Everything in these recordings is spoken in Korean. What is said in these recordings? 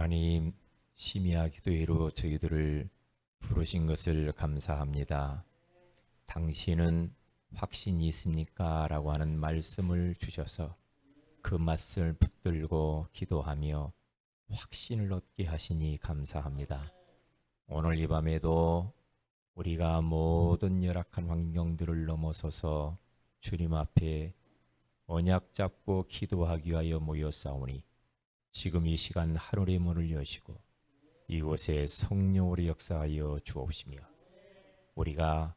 하나님, 심야 기도회로 저희들을 부르신 것을 감사합니다. 당신은 확신이 있습니까? 라고 하는 말씀을 주셔서 그 맛을 붙들고 기도하며 확신을 얻게 하시니 감사합니다. 오늘 이 밤에도 우리가 모든 열악한 환경들을 넘어서서 주님 앞에 언약 잡고 기도하기 위하여 모였사오니 지금 이 시간 하늘의 문을 여시고 이곳에 성령으로 역사하여 주옵시며 우리가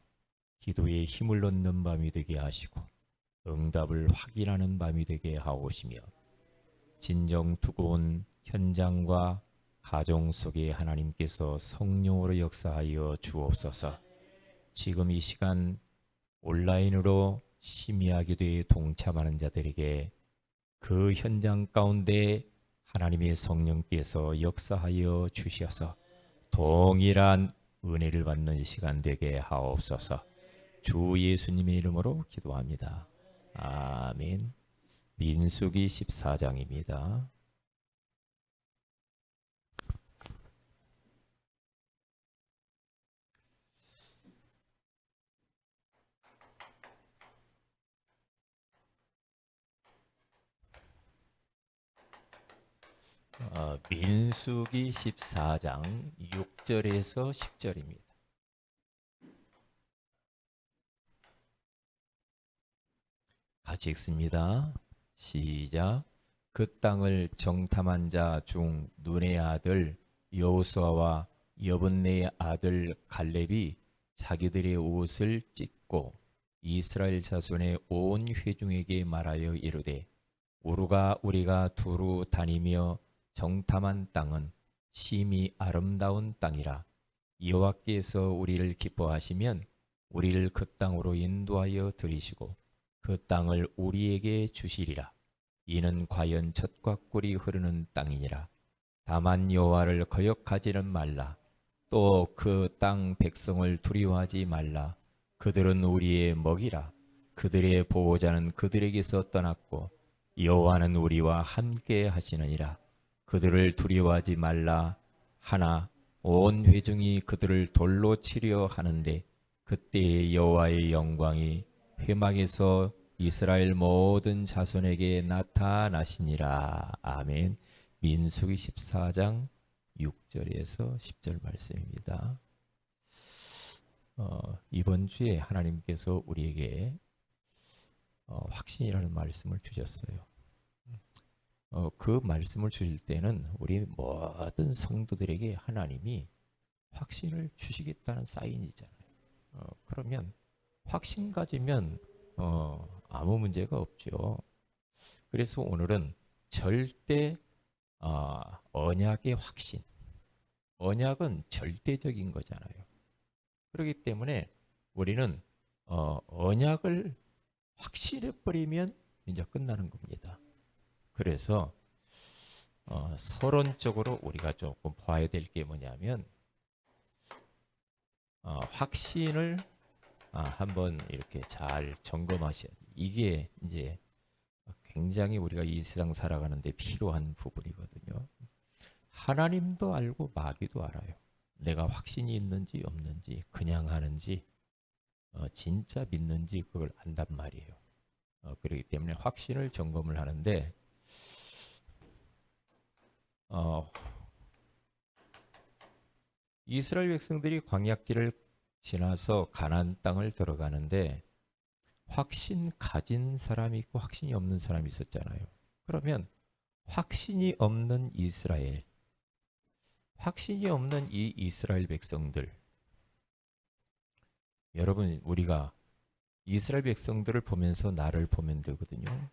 기도에 힘을 얻는 밤이 되게 하시고 응답을 확인하는 밤이 되게 하옵시며 진정 두고온 현장과 가정 속에 하나님께서 성령으로 역사하여 주옵소서. 지금 이 시간 온라인으로 심야 기도에 동참하는 자들에게 그 현장 가운데 하나님의 성령께서 역사하여 주셔서 동일한 은혜를 받는 시간 되게 하옵소서. 주 예수님의 이름으로 기도합니다. 아멘. 민수기 14장입니다. 민수기 14장 6절에서 10절입니다. 같이 읽습니다. 시작. 그 땅을 정탐한 자 중 눈의 아들 여호수아와 여분네의 아들 갈렙이 자기들의 옷을 찢고 이스라엘 자손의 온 회중에게 말하여 이르되 우리가 두루 다니며 정탐한 땅은 심히 아름다운 땅이라. 여호와께서 우리를 기뻐하시면 우리를 그 땅으로 인도하여 들이시고 그 땅을 우리에게 주시리라. 이는 과연 젖과 꿀이 흐르는 땅이니라. 다만 여호와를 거역하지는 말라. 또 그 땅 백성을 두려워하지 말라. 그들은 우리의 먹이라. 그들의 보호자는 그들에게서 떠났고 여호와는 우리와 함께 하시느니라. 그들을 두려워하지 말라 하나 온 회중이 그들을 돌로 치려 하는데 그때에 여호와의 영광이 회막에서 이스라엘 모든 자손에게 나타나시니라. 아멘. 민수기 14장 6절에서 10절 말씀입니다. 이번 주에 하나님께서 우리에게 확신이라는 말씀을 주셨어요. 그 말씀을 주실 때는 우리 모든 성도들에게 하나님이 확신을 주시겠다는 사인이잖아요. 그러면 확신 가지면 아무 문제가 없죠. 그래서 오늘은 절대 언약의 확신. 언약은 절대적인 거잖아요. 그렇기 때문에 우리는 언약을 확신해 버리면 이제 끝나는 겁니다. 그래서 서론적으로 우리가 조금 봐야 될 게 뭐냐면 확신을 한번 이렇게 잘 점검하셔야 돼요. 이게 이제 굉장히 우리가 이 세상 살아가는데 필요한 부분이거든요. 하나님도 알고 마귀도 알아요. 내가 확신이 있는지 없는지 그냥 하는지 진짜 믿는지 그걸 안단 말이에요. 그렇기 때문에 확신을 점검을 하는데 이스라엘 백성들이 광야길을 지나서 가나안 땅을 들어가는데 확신 가진 사람이 있고 확신이 없는 사람이 있었잖아요. 그러면 확신이 없는 이스라엘, 확신이 없는 이 이스라엘 백성들, 여러분 우리가 이스라엘 백성들을 보면서 나를 보면 되거든요.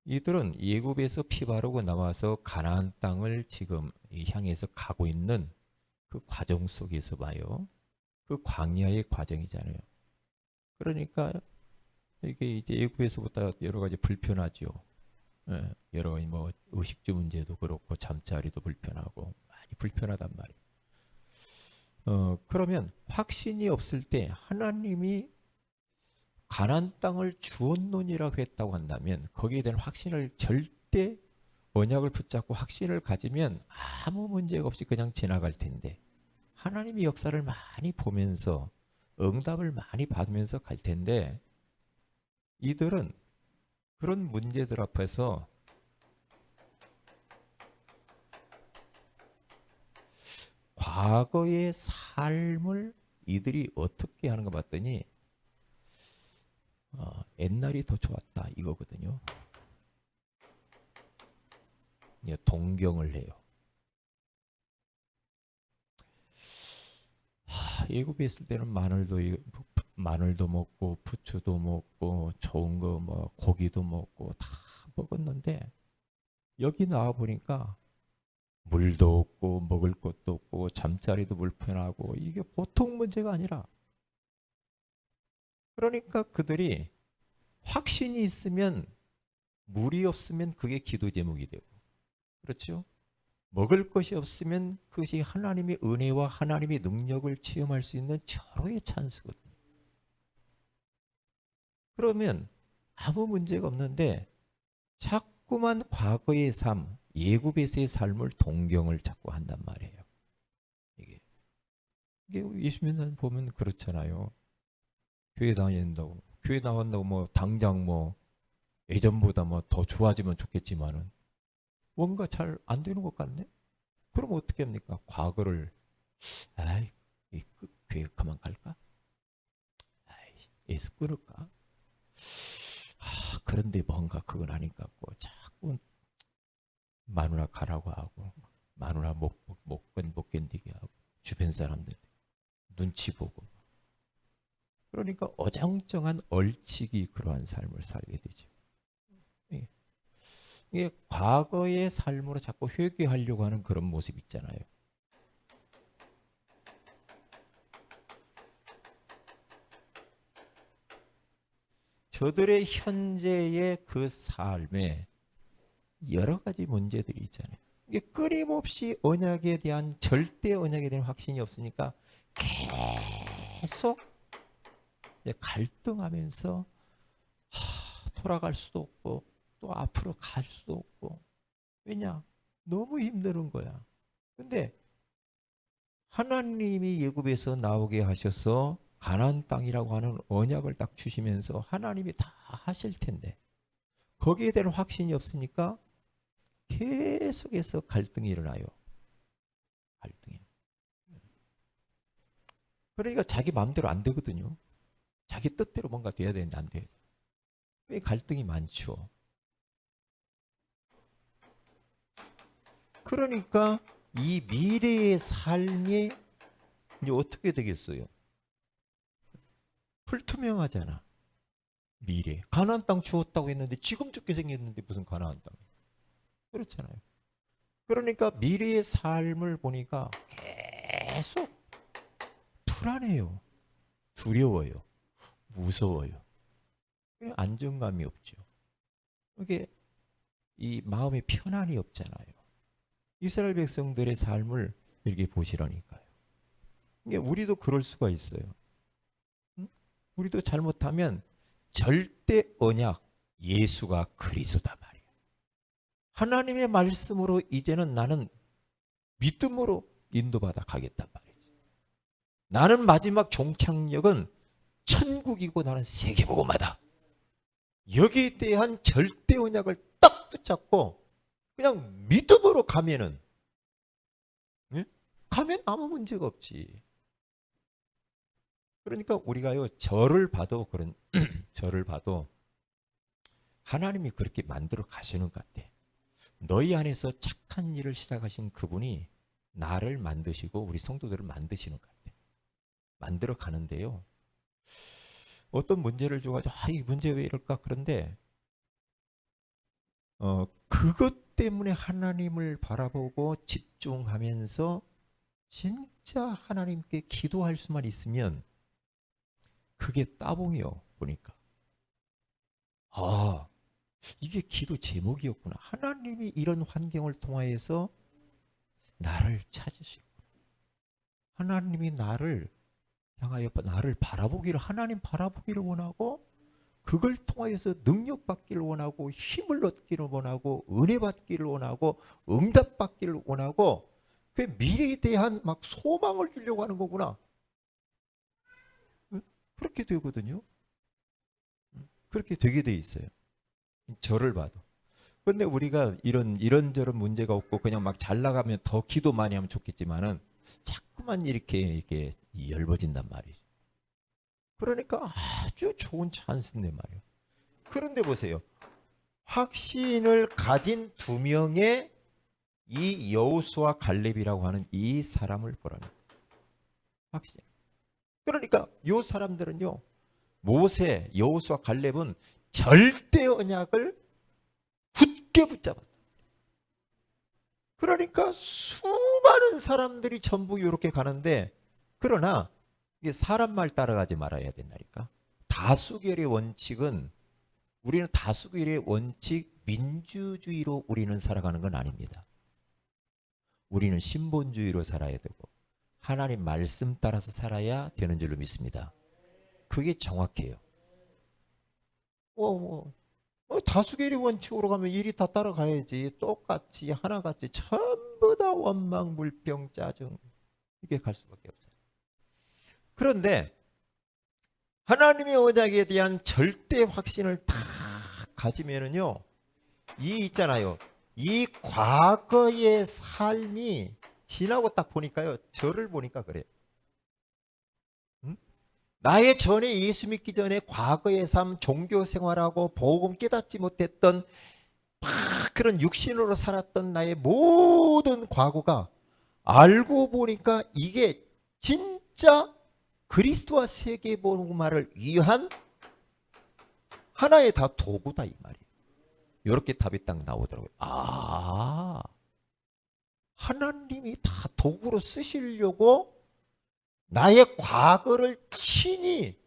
이들은 예굽에서 피 바르고 나와서 가나안 땅을 지금 향해서 가고 있는 그 과정 속에서 봐요. 그 광야의 과정이잖아요. 그러니까 이게 이제 예굽에서부터 여러 가지 불편하죠. 여러 가지 뭐 의식주 문제도 그렇고 잠자리도 불편하고 많이 불편하단 말이에요. 그러면 확신이 없을 때 하나님이 가나안 땅을 주었노니라고 했다고 한다면 거기에 대한 확신을 절대 언약을 붙잡고 확신을 가지면 아무 문제가 없이 그냥 지나갈 텐데 하나님의 역사를 많이 보면서 응답을 많이 받으면서 갈 텐데 이들은 그런 문제들 앞에서 과거의 삶을 이들이 어떻게 하는 거 봤더니 옛날이 더 좋았다 이거거든요. 동경을 해요. 애굽에 있을 때는 마늘도 먹고 부추도 먹고 좋은 거 뭐 고기도 먹고 다 먹었는데 여기 나와 보니까 물도 없고 먹을 것도 없고 잠자리도 불편하고 이게 보통 문제가 아니라 그러니까 그들이 확신이 있으면 물이 없으면 그게 기도 제목이 되고 그렇죠? 먹을 것이 없으면 그것이 하나님의 은혜와 하나님의 능력을 체험할 수 있는 절호의 찬스거든요. 그러면 아무 문제가 없는데 자꾸만 과거의 삶, 예굽에서의 삶을 동경을 자꾸 한단 말이에요. 이게 예수님 보면 그렇잖아요. 교회 다닌다고, 교회 나간다고 뭐 당장 뭐 예전보다 뭐 더 좋아지면 좋겠지만은 뭔가 잘 안 되는 것 같네. 그럼 어떻게 합니까? 과거를 아이 교회 그만 갈까? 아이 예수 끊을까? 그런데 뭔가 그건 아닌 것 같고 자꾸 마누라 가라고 하고 마누라 못 견디게 하고 주변 사람들 눈치 보고 그러니까 어정쩡한 얼치기 그러한 삶을 살게 되죠. 이게 과거의 삶으로 자꾸 회귀하려고 하는 그런 모습 있잖아요. 저들의 현재의 그 삶에 여러 가지 문제들이 있잖아요. 이게 끊임없이 언약에 대한 절대 언약에 대한 확신이 없으니까 계속 갈등하면서 돌아갈 수도 없고 또 앞으로 갈 수도 없고 왜냐? 너무 힘든 거야. 근데 하나님이 예굽에서 나오게 하셔서 가나안 땅이라고 하는 언약을 딱 주시면서 하나님이 다 하실 텐데 거기에 대한 확신이 없으니까 계속해서 갈등이 일어나요. 갈등이. 그러니까 자기 마음대로 안 되거든요. 자기 뜻대로 뭔가 돼야 되는데 안 돼요. 왜 갈등이 많죠? 그러니까 이 미래의 삶이 이제 어떻게 되겠어요? 불투명하잖아. 미래. 가나안 땅 주었다고 했는데 지금 죽게 생겼는데 무슨 가나안 땅? 그렇잖아요. 그러니까 미래의 삶을 보니까 계속 불안해요. 두려워요. 무서워요. 안정감이 없죠. 이게 이 마음에 편안이 없잖아요. 이스라엘 백성들의 삶을 이렇게 보시라니까요. 이게 우리도 그럴 수가 있어요. 응? 우리도 잘못하면 절대 언약 예수가 그리스도다 말이에요. 하나님의 말씀으로 이제는 나는 믿음으로 인도받아 가겠단 말이지. 나는 마지막 종착역은 천국이고 나는 세계복음하다. 여기에 대한 절대 언약을 딱 붙잡고 그냥 믿음으로 가면은 예? 가면 아무 문제가 없지. 그러니까 우리가요 저를 봐도 그런 저를 봐도 하나님이 그렇게 만들어 가시는 것 같아. 너희 안에서 착한 일을 시작하신 그분이 나를 만드시고 우리 성도들을 만드시는 것 같아. 만들어 가는데요. 어떤 문제를 줘가지고 이 문제 왜 이럴까 그런데 그것 때문에 하나님을 바라보고 집중하면서 진짜 하나님께 기도할 수만 있으면 그게 따봉이요 보니까 이게 기도 제목이었구나. 하나님이 이런 환경을 통하여서 나를 찾으시고 하나님이 나를 향하여 나를 바라보기를 하나님 바라보기를 원하고 그걸 통하여서 능력받기를 원하고 힘을 얻기를 원하고 은혜 받기를 원하고 응답받기를 원하고 그 미래에 대한 막 소망을 주려고 하는 거구나. 그렇게 되거든요. 그렇게 되게 돼 있어요. 저를 봐도. 근데 우리가 이런저런 문제가 없고 그냥 막 잘 나가면 더 기도 많이 하면 좋겠지만은 자꾸만 이렇게 열버진단 말이죠. 그러니까 아주 좋은 찬스인데 말이에요. 그런데 보세요. 확신을 가진 두 명의 이 여호수아 갈렙이라고 하는 이 사람을 보라는 확신. 그러니까 이 사람들은요. 모세, 여호수아 갈렙은 절대 언약을 굳게 붙잡았다. 그러니까 수많은 사람들이 전부 이렇게 가는데 그러나 이게 사람 말 따라가지 말아야 된다니까. 다수결의 원칙은 우리는 다수결의 원칙 민주주의로 우리는 살아가는 건 아닙니다. 우리는 신본주의로 살아야 되고 하나님 말씀 따라서 살아야 되는 줄로 믿습니다. 그게 정확해요. 다수결의 원칙으로 가면 일이 다 따라가야지. 똑같이 하나같이 전부 다 원망, 불평, 짜증 이게 갈 수밖에 없어요. 그런데 하나님의 언약에 대한 절대 확신을 다 가지면은요, 있잖아요. 이 과거의 삶이 지나고 딱 보니까요, 저를 보니까 그래요. 나의 전에 예수 믿기 전에 과거의 삶, 종교 생활하고 복음 깨닫지 못했던 막 그런 육신으로 살았던 나의 모든 과거가 알고 보니까 이게 진짜 그리스도와 세계복음화를 위한 하나의 다 도구다 이 말이에요. 이렇게 답이 딱 나오더라고요. 하나님이 다 도구로 쓰시려고 나의 과거를 친히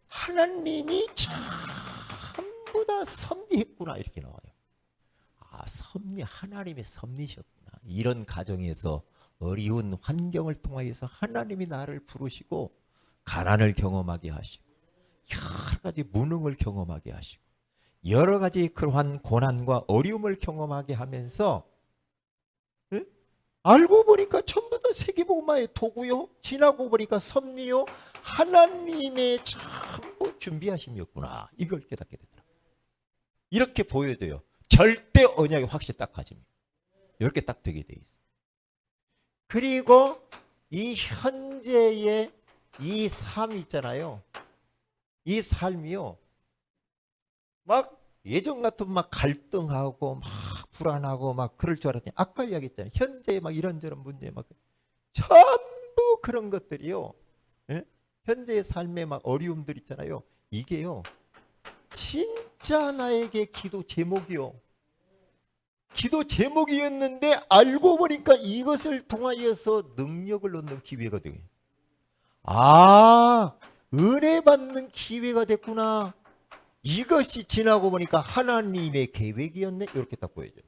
하나님이 전부 다 섭리했구나 이렇게 나와요. 하나님이 섭리셨구나. 이런 가정에서 어려운 환경을 통하여서 하나님이 나를 부르시고 가난을 경험하게 하시고 여러 가지 무능을 경험하게 하시고 여러 가지 그러한 고난과 어려움을 경험하게 하면서 알고 보니까 전부 다 세계복음화의 도구요. 지나고 보니까 섭리요. 하나님의 전부 준비하심이었구나. 이걸 깨닫게 되더라. 이렇게 보여줘요. 절대 언약의 확신 딱 가집니다. 이렇게 딱 되게 돼 있어요. 그리고 이 현재의 이 삶 있잖아요. 이 삶이요. 막 예전 같으면 막 갈등하고 막 불안하고 막 그럴 줄 알았더니 아까 이야기했잖아요. 현재 막 이런저런 문제 막 전부 그런 것들이요. 예? 현재의 삶에 막 어려움들 있잖아요. 이게요. 진짜 나에게 기도 제목이요. 기도 제목이었는데 알고 보니까 이것을 통하여서 능력을 얻는 기회가 되요. 은혜 받는 기회가 됐구나. 이것이 지나고 보니까 하나님의 계획이었네. 이렇게 딱 보여줘요.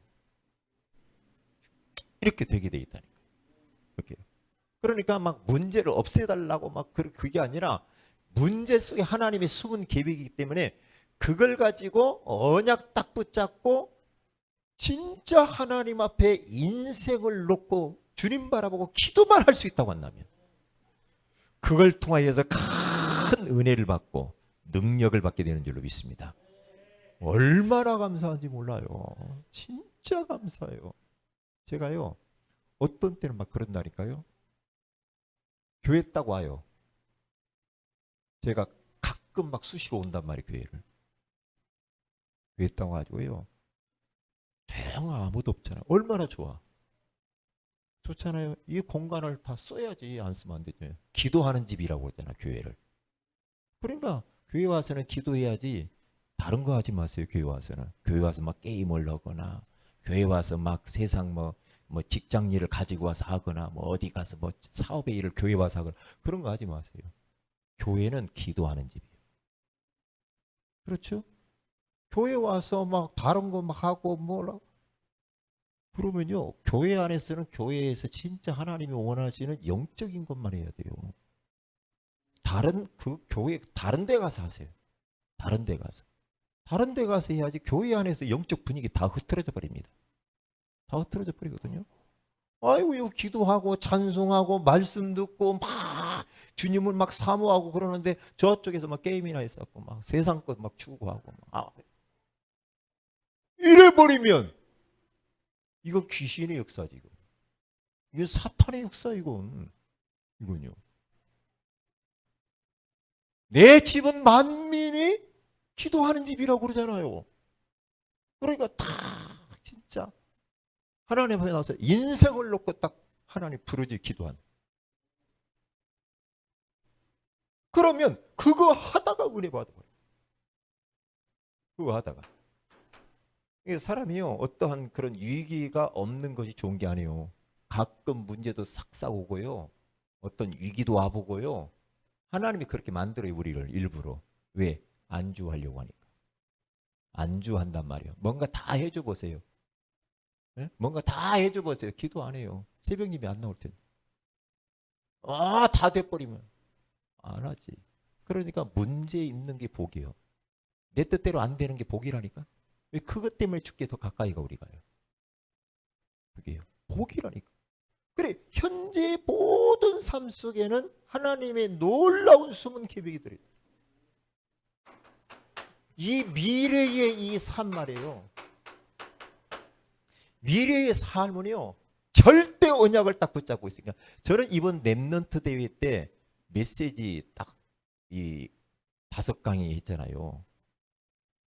이렇게 되게 돼 있다니까. 이렇게. 그러니까 막 문제를 없애달라고 막 그게 아니라 문제 속에 하나님의 숨은 계획이기 때문에 그걸 가지고 언약 딱 붙잡고 진짜 하나님 앞에 인생을 놓고 주님 바라보고 기도만 할 수 있다고 한다면 그걸 통하여서 큰 은혜를 받고 능력을 받게 되는 줄로 믿습니다. 얼마나 감사한지 몰라요. 진짜 감사해요. 제가요 어떤 때는 막 그런다니까요. 교회 딱 와요. 제가 가끔 막 수시로 온단 말이에요. 교회 딱 와가지고요. 조용 아무도 없잖아요. 얼마나 좋아. 좋잖아요. 이 공간을 다 써야지. 안 쓰면 안 되죠. 기도하는 집이라고 했잖아. 교회를. 그러니까 교회 와서는 기도해야지. 다른 거 하지 마세요. 교회 와서는. 교회 와서 막 게임을 하거나 교회 와서 막 세상 뭐 직장 일을 가지고 와서 하거나 뭐 어디 가서 뭐 사업의 일을 교회 와서 하거나 그런 거 하지 마세요. 교회는 기도하는 집이에요. 그렇죠? 교회 와서 막 다른 거 막 하고 뭐라 그러면요. 교회 안에서는 교회에서 진짜 하나님이 원하시는 영적인 것만 해야 돼요. 교회 다른 데 가서 하세요. 다른 데 가서. 다른 데 가서 해야지 교회 안에서 영적 분위기 다 흐트러져 버립니다. 다 흐트러져 버리거든요. 아이고, 이거 기도하고 찬송하고 말씀 듣고 막 주님을 막 사모하고 그러는데 저쪽에서 막 게임이나 했었고 막 세상 것 막 추구하고 막. 이래 버리면 이건 귀신의 역사지. 이건 사탄의 역사. 이건요. 내 집은 만민이 기도하는 집이라고 그러잖아요. 그러니까 다 진짜 하나님 앞에 나와서 인생을 놓고 딱 하나님 부르지 기도한. 그러면 그거 하다가 은혜 받아버려요. 그거 하다가. 사람이요, 어떠한 그런 위기가 없는 것이 좋은 게 아니에요. 가끔 문제도 싹싹 오고요. 어떤 위기도 와보고요. 하나님이 그렇게 만들어요, 우리를 일부러. 왜? 안주하려고 하니까. 안주한단 말이에요. 뭔가 다 해줘 보세요. 네? 뭔가 다 해줘 보세요. 기도 안 해요. 새벽 예배 안 나올 텐데. 다 돼버리면 안 하지. 그러니까 문제 있는 게 복이에요. 내 뜻대로 안 되는 게 복이라니까. 왜 그것 때문에 죽게 더 가까이가 우리 가요. 그게요. 복이라니까. 그래, 현재 모든 삶 속에는 하나님의 놀라운 숨은 계획이 들어있다. 이 미래의 이 삶 말이에요. 미래의 삶은요, 절대 언약을 딱 붙잡고 있으니까. 저는 이번 랩넌트 대회 때 메시지 딱 이 5강의 했잖아요.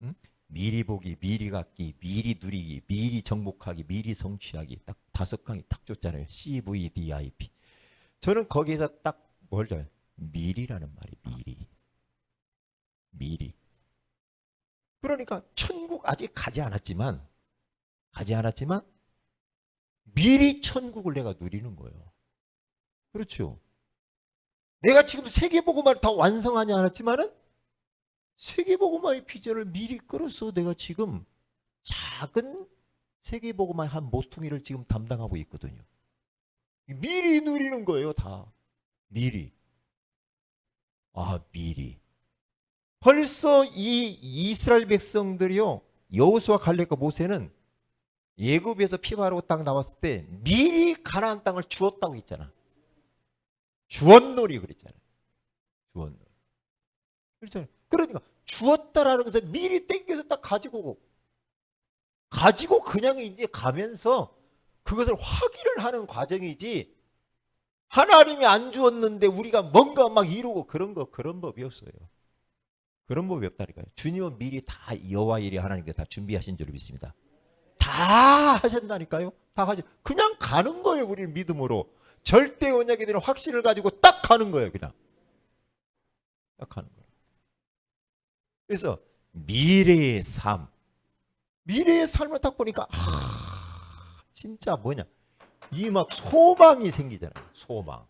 응? 미리 보기, 미리 갖기, 미리 누리기, 미리 정복하기, 미리 성취하기. 딱 5강이 딱 줬잖아요. CVDIP. 저는 거기서 딱 뭘 줘요? 미리라는 말이 미리. 그러니까 천국 아직 가지 않았지만 미리 천국을 내가 누리는 거예요. 그렇죠. 내가 지금 세계복음화를 다 완성하지 않았지만은 세계복음화의 비전을 미리 끌어서 내가 지금 작은 세계복음화의 한 모퉁이를 지금 담당하고 있거든요. 미리 누리는 거예요, 다. 미리. 미리. 벌써 이 이스라엘 백성들이요, 여호수아 갈렙과 모세는 예굽에서 피 바르고 딱 나왔을 때 미리 가나안 땅을 주었다고 했잖아. 주었노리 그랬잖아요. 주었노리. 그렇잖아요. 그러니까 주었다라는 것을 미리 땡겨서 딱 가지고 오고, 가지고 그냥 이제 가면서 그것을 확인을 하는 과정이지, 하나님이 안 주었는데 우리가 뭔가 막 이루고 그런 법이 없어요. 그런 법이 없다니까요. 주님은 미리 다 여호와 일에 하나님께 다 준비하신 줄 믿습니다. 다 하신다니까요. 다 하시. 그냥 가는 거예요. 우리는 믿음으로. 절대 언약에 대한 확신을 가지고 딱 가는 거예요. 그냥. 딱 가는 거예요. 그래서 미래의 삶. 미래의 삶을 딱 보니까 진짜 뭐냐. 이 막 소망이 생기잖아요. 소망.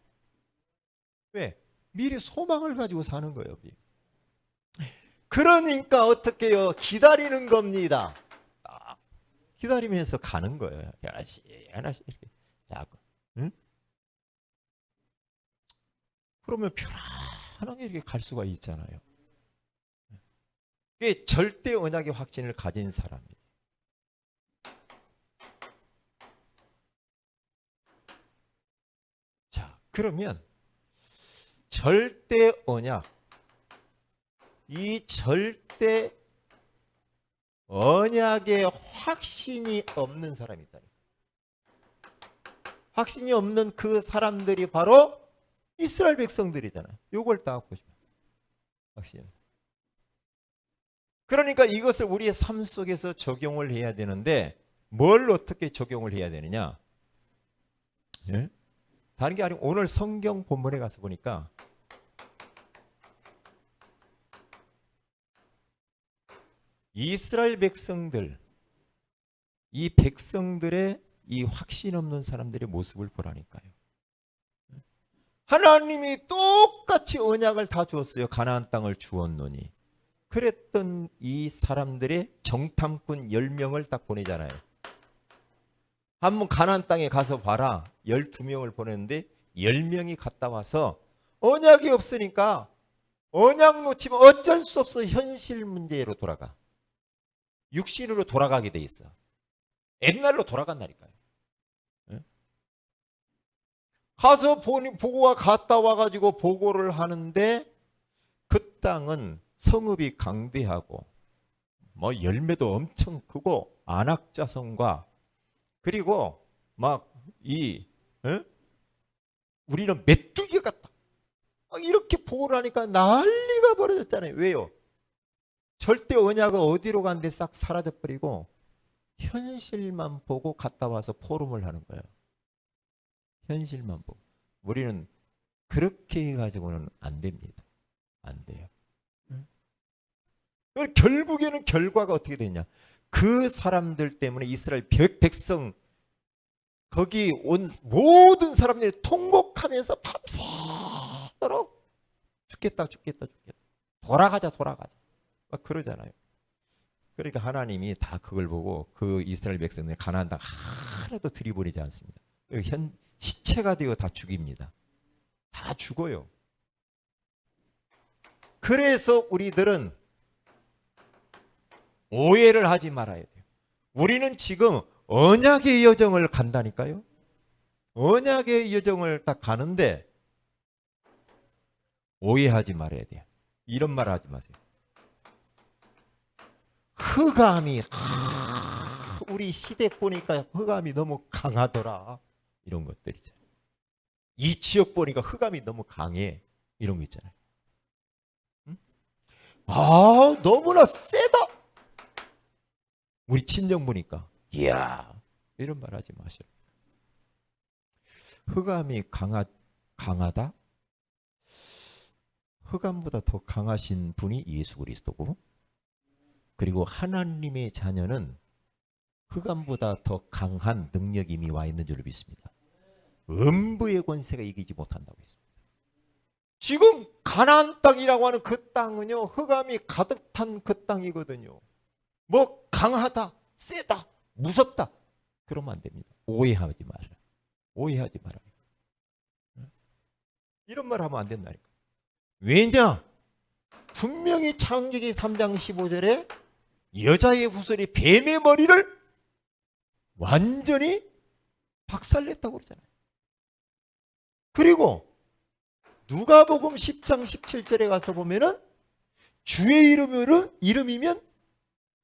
왜? 미래 소망을 가지고 사는 거예요. 그러니까 어떻게 해요? 기다리는 겁니다. 기다리면서 가는 거예요. 하나씩 이렇게 자꾸. 응? 그러면 편안하게 이렇게 갈 수가 있잖아요. 그게 절대 언약의 확신을 가진 사람이에요. 자, 그러면 절대 언약, 이 절대 언약의 확신이 없는 사람이 있다. 확신이 없는 그 사람들이 바로 이스라엘 백성들이잖아요. 요걸 딱 보시면 확신. 그러니까 이것을 우리의 삶 속에서 적용을 해야 되는데, 뭘 어떻게 적용을 해야 되느냐? 예? 다른 게 아니고 오늘 성경 본문에 가서 보니까 이스라엘 백성들, 이 백성들의 이 확신 없는 사람들의 모습을 보라니까요. 하나님이 똑같이 언약을 다 주었어요. 가나안 땅을 주었노니. 그랬던 이 사람들의 정탐꾼 10명을 딱 보내잖아요. 한번 가나안 땅에 가서 봐라. 12명을 보냈는데 10명이 갔다 와서 언약이 없으니까 언약 놓치면 어쩔 수 없어 현실 문제로 돌아가. 육신으로 돌아가게 돼 있어. 옛날로 돌아간다니까요. 예? 가서 보고가 갔다 와가지고 보고를 하는데 그 땅은 성읍이 강대하고 뭐 열매도 엄청 크고 안악자성과 그리고 막 우리는 메뚜기 같다. 이렇게 보고를 하니까 난리가 벌어졌잖아요. 왜요? 절대 언약은 어디로 간데 싹 사라져버리고 현실만 보고 갔다 와서 포럼을 하는 거예요. 현실만 보고. 우리는 그렇게 해가지고는 안 됩니다. 안 돼요. 결국에는 결과가 어떻게 되냐? 그 사람들 때문에 이스라엘 백성 거기 온 모든 사람들이 통곡하면서 밤새도록 죽겠다 돌아가자 막 그러잖아요. 그러니까 하나님이 다 그걸 보고 그 이스라엘 백성들이 가나안 땅 하나도 들이버리지 않습니다. 시체가 되어 다 죽입니다. 다 죽어요. 그래서 우리들은 오해를 하지 말아야 돼요. 우리는 지금 언약의 여정을 간다니까요. 언약의 여정을 딱 가는데 오해하지 말아야 돼요. 이런 말 하지 마세요. 흑암이 우리 시댁 보니까 흑암이 너무 강하더라. 이런 것들 있잖아요. 이 지역 보니까 흑암이 너무 강해. 이런 거 있잖아요. 응? 너무나 세다. 우리 친정 보니까 이야 이런 말 하지 마세요. 흑암이 강하다? 흑암보다 더 강하신 분이 예수 그리스도고 그리고 하나님의 자녀는 흑암보다 더 강한 능력이 이미 와 있는 줄로 믿습니다. 음부의 권세가 이기지 못한다고 했습니다. 지금 가나안 땅이라고 하는 그 땅은요 흑암이 가득 탄 그 땅이거든요. 뭐 강하다, 세다, 무섭다 그러면 안 됩니다. 오해하지 마라. 오해하지 마라. 이런 말 하면 안 된다니까. 왜냐? 분명히 창세기 3장 15절에 여자의 후손이 뱀의 머리를 완전히 박살냈다고 그러잖아요. 그리고 누가복음 10장 17절에 가서 보면은 주의 이름이면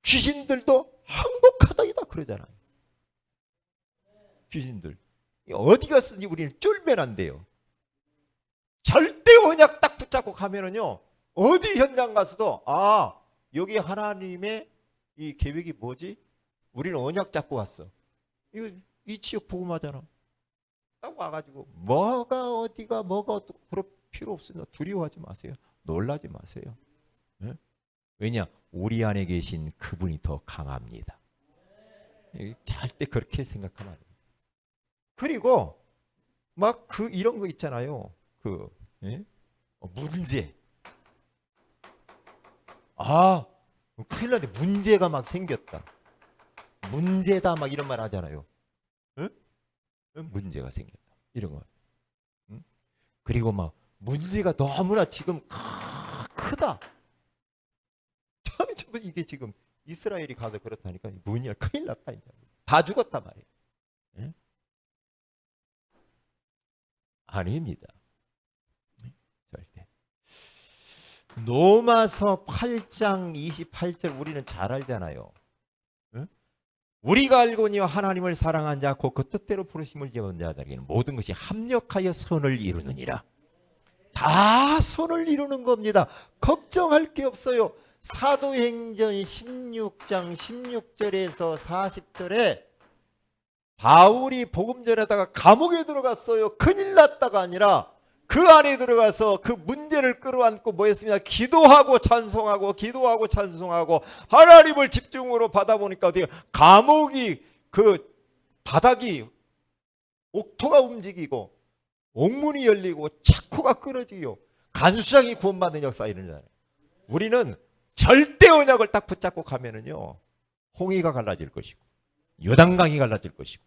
귀신들도 항복하다이다 그러잖아요. 귀신들 어디 갔든지 우리는 쫄면 안 돼요. 절대 언약 딱 붙잡고 가면은요 어디 현장 가서도 여기 하나님의 이 계획이 뭐지? 우리는 언약 잡고 왔어. 이거 이 지역 복음하잖아. 딱 와가지고 뭐가 그럴 필요 없습니다. 두려워하지 마세요. 놀라지 마세요. 네? 왜냐? 우리 안에 계신 그분이 더 강합니다. 절대 그렇게 생각하면 안 돼요. 그리고 막 이런 거 있잖아요. 문제. 큰일 났네. 문제가 막 생겼다. 문제다 막 이런 말 하잖아요. 응? 문제가 생겼다. 이런 거. 응? 그리고 막 문제가 너무나 지금 크다. 이게 지금 이스라엘이 가서 그렇다니까 문이야 큰일 났다. 이제. 다 죽었다 말이에요. 응? 아닙니다. 절대. 로마서 8장 28절 우리는 잘 알잖아요. 응? 우리가 알거니 하나님을 사랑한 자 곧 그 뜻대로 부르심을 입은 자들에게는 모든 것이 합력하여 선을 이루느니라. 다 선을 이루는 겁니다. 걱정할 게 없어요. 사도행전 16장 16절에서 40절에 바울이 복음 전하다가 감옥에 들어갔어요. 큰일 났다가 아니라 그 안에 들어가서 그 문제를 끌어안고 뭐 했습니다. 기도하고 찬송하고 하나님을 집중으로 받아보니까 어떻게 감옥이 그 바닥이 옥토가 움직이고 옥문이 열리고 차코가 끊어지고 간수장이 구원받는 역사 일어나잖아요. 우리는 절대 언약을 딱 붙잡고 가면은요 홍해가 갈라질 것이고 요단강이 갈라질 것이고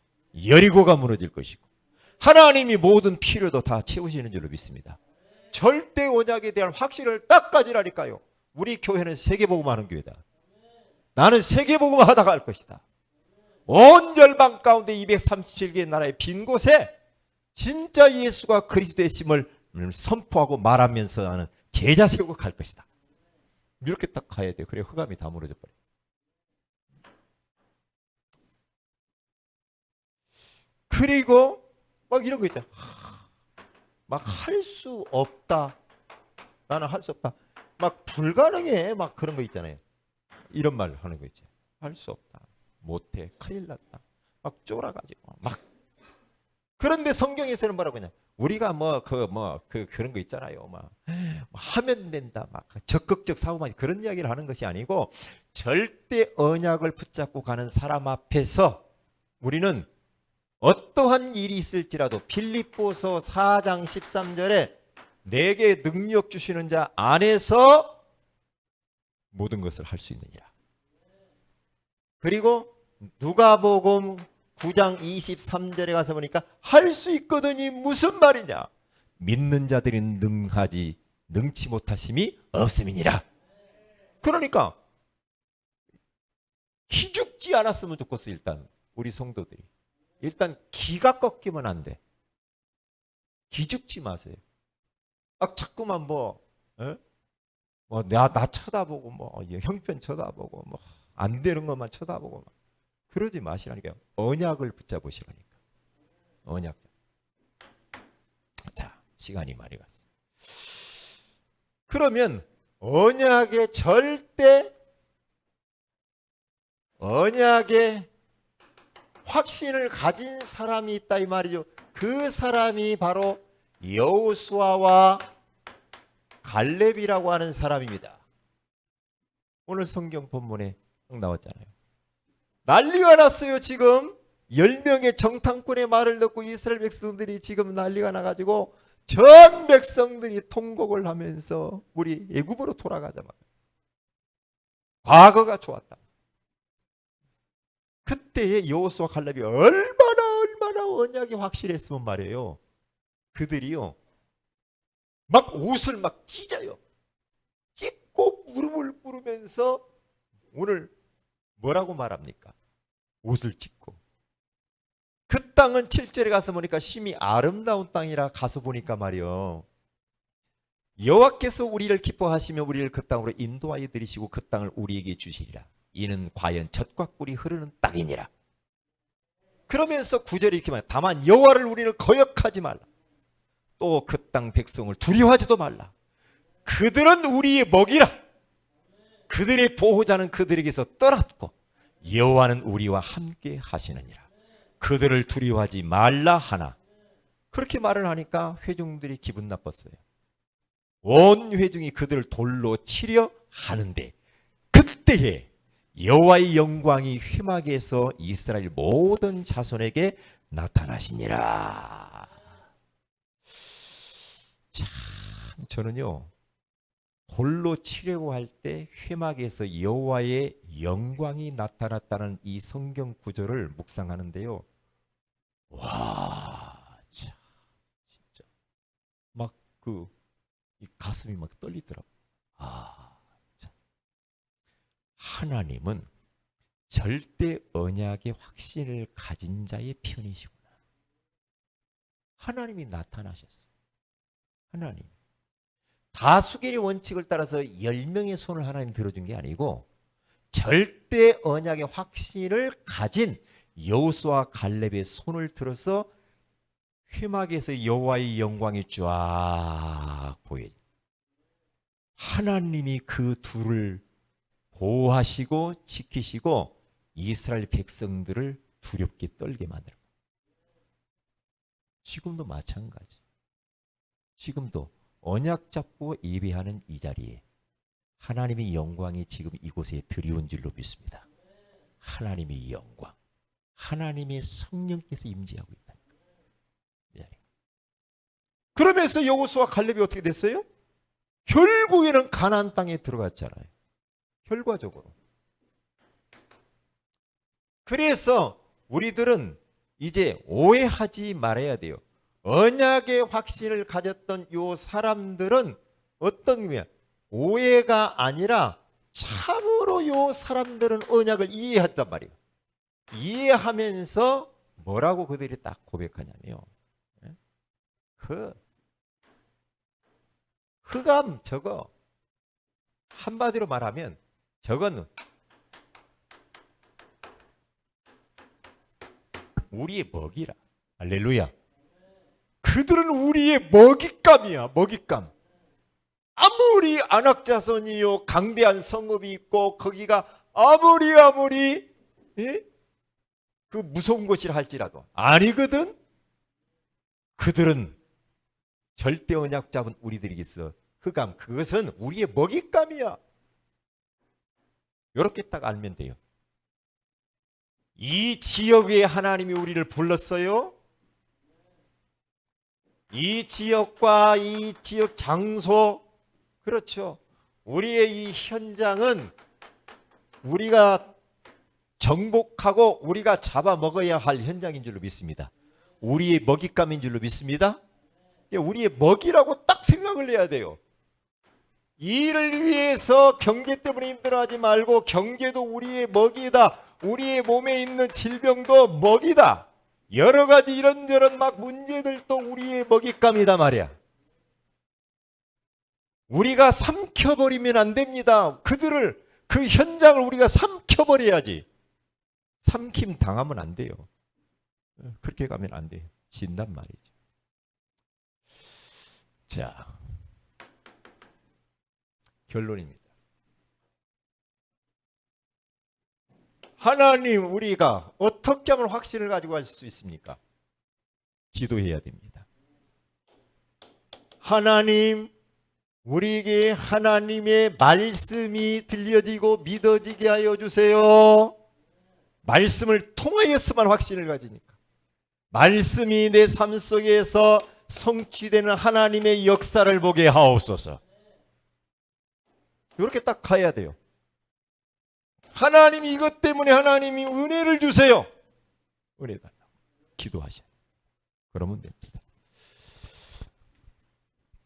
여리고가 무너질 것이고 하나님이 모든 필요도 다 채우시는 줄로 믿습니다. 절대 언약에 대한 확신을 딱 가지라니까요. 우리 교회는 세계복음하는 교회다. 나는 세계복음 하다가 할 것이다. 온 열방 가운데 237개의 나라의 빈 곳에 진짜 예수가 그리스도의 심을 선포하고 말하면서 나는 제자 세우고 갈 것이다. 이렇게 딱 가야 돼요. 그래 흑암이 다 무너져 버려요. 그리고 막 이런 거 있잖아. 막 할 수 없다. 나는 할 수 없다. 막 불가능해. 막 그런 거 있잖아요. 이런 말 하는 거 있지. 할 수 없다. 못해. 큰일 났다. 막 쫄아가지고 막. 그런데 성경에서는 뭐라고 하냐? 우리가 그런 거 있잖아요. 막 하면 된다. 막 적극적 사고만 그런 이야기를 하는 것이 아니고 절대 언약을 붙잡고 가는 사람 앞에서 우리는 어떠한 일이 있을지라도 빌립보서 4장 13절에 내게 능력 주시는 자 안에서 모든 것을 할 수 있느니라. 그리고 누가복음 9장 23절에 가서 보니까 할 수 있거든이 무슨 말이냐? 믿는 자들이 능치 못하심이 없음이니라. 그러니까 기죽지 않았으면 좋겠어. 일단 우리 성도들이 일단 기가 꺾이면 안 돼. 기죽지 마세요. 막 자꾸만 나 쳐다보고 형편 쳐다보고 안 되는 것만 쳐다보고 그러지 마시라니까요. 언약을 붙잡으시라니까. 언약. 자, 시간이 많이 갔어. 그러면 언약의 확신을 가진 사람이 있다 이 말이죠. 그 사람이 바로 여호수아와 갈렙이라고 하는 사람입니다. 오늘 성경 본문에 나왔잖아요. 난리가 났어요. 지금 10명의 정탐꾼의 말을 듣고 이스라엘 백성들이 지금 난리가 나가지고 전 백성들이 통곡을 하면서 우리 애굽으로 돌아가자 말. 과거가 좋았다. 그때의 여호수아 갈렙이 얼마나 언약이 확실했으면 말이에요. 그들이요 막 옷을 막 찢어요. 찢고 무릎을 꿇으면서 오늘 뭐라고 말합니까? 옷을 찢고. 그 땅은 7절에 가서 보니까 심히 아름다운 땅이라 가서 보니까 말이요. 여호와께서 우리를 기뻐하시며 우리를 그 땅으로 인도하여 들이시고 그 땅을 우리에게 주시리라. 이는 과연 젖과 꿀이 흐르는 땅이니라. 그러면서 9절에 이렇게 말해요. 다만 여호와를 우리는 거역하지 말라. 또 그 땅 백성을 두려워하지도 말라. 그들은 우리의 먹이라. 그들의 보호자는 그들에게서 떠났고 여호와는 우리와 함께 하시느니라. 그들을 두려워하지 말라 하나. 그렇게 말을 하니까 회중들이 기분 나빴어요. 온 회중이 그들을 돌로 치려 하는데 그때에 여호와의 영광이 회막에서 이스라엘 모든 자손에게 나타나시니라. 참 저는요 돌로 치려고 할 때 회막에서 여호와의 영광이 나타났다는 이 성경 구절을 묵상하는데요. 와, 참 진짜 막 이 가슴이 막 떨리더라고. 참. 하나님은 절대 언약의 확신을 가진 자의 편이시구나. 하나님이 나타나셨어요. 하나님. 다수결의 원칙을 따라서 10명의 손을 하나님 들어준 게 아니고 절대 언약의 확신을 가진 여호수아 갈렙의 손을 들어서 회막에서 여호와의 영광이 쫙 보여요. 하나님이 그 둘을 보호하시고 지키시고 이스라엘 백성들을 두렵게 떨게 만들고 지금도 마찬가지. 지금도 언약 잡고 예배하는 이 자리에 하나님의 영광이 지금 이곳에 드리운 줄로 믿습니다. 하나님의 영광, 하나님의 성령께서 임재하고 있다. 그러면서 여호수아 갈렙이 어떻게 됐어요? 결국에는 가나안 땅에 들어갔잖아요. 결과적으로. 그래서 우리들은 이제 오해하지 말아야 돼요. 언약의 확신을 가졌던 요 사람들은 어떤 의미야? 오해가 아니라 참으로 요 사람들은 언약을 이해했단 말이에요. 이해하면서 뭐라고 그들이 딱 고백하냐면요. 그 흑암 저거 한마디로 말하면 저건 우리의 먹이라. 할렐루야. 그들은 우리의 먹잇감이야. 먹잇감. 아무리 안악자손이요 강대한 성읍이 있고 거기가 아무리 예? 그 무서운 곳이라 할지라도 아니거든. 그들은 절대 언약 잡은 우리들이겠어. 흑암 그것은 우리의 먹잇감이야. 이렇게 딱 알면 돼요. 이 지역에 하나님이 우리를 불렀어요. 이 지역과 이 지역 장소 그렇죠. 우리의 이 현장은 우리가 정복하고 우리가 잡아먹어야 할 현장인 줄로 믿습니다. 우리의 먹잇감인 줄로 믿습니다. 우리의 먹이라고 딱 생각을 해야 돼요. 이를 위해서 경계 때문에 힘들어하지 말고 경계도 우리의 먹이다. 우리의 몸에 있는 질병도 먹이다. 여러 가지 이런저런 막 문제들도 우리의 먹잇감이다 말이야. 우리가 삼켜버리면 안 됩니다. 그들을 그 현장을 우리가 삼켜버려야지. 삼킴 당하면 안 돼요. 그렇게 가면 안 돼요. 진단 말이죠. 자, 결론입니다. 하나님 우리가 어떻게 하면 확신을 가지고 갈 수 있습니까? 기도해야 됩니다. 하나님 우리에게 하나님의 말씀이 들려지고 믿어지게 하여 주세요. 말씀을 통하여서만 확신을 가지니까. 말씀이 내 삶 속에서 성취되는 하나님의 역사를 보게 하옵소서. 이렇게 딱 가야 돼요. 하나님이 이것 때문에 하나님이 은혜를 주세요. 은혜 달라고 기도하셔야 돼요. 그러면 됩니다.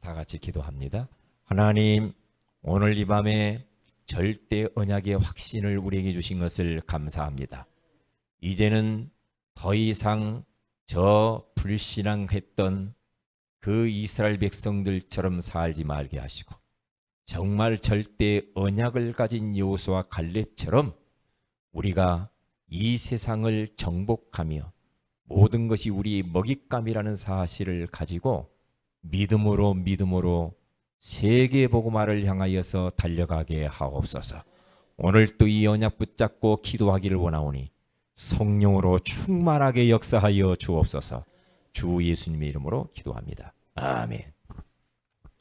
다 같이 기도합니다. 하나님 오늘 이 밤에 절대 언약의 확신을 우리에게 주신 것을 감사합니다. 이제는 더 이상 저 불신앙했던 그 이스라엘 백성들처럼 살지 말게 하시고 정말 절대 언약을 가진 여호수아 갈렙처럼 우리가 이 세상을 정복하며 모든 것이 우리 먹잇감이라는 사실을 가지고 믿음으로 세계 복음화를 향하여서 달려가게 하옵소서. 오늘 또 이 언약 붙잡고 기도하기를 원하오니 성령으로 충만하게 역사하여 주옵소서. 주 예수님의 이름으로 기도합니다. 아멘.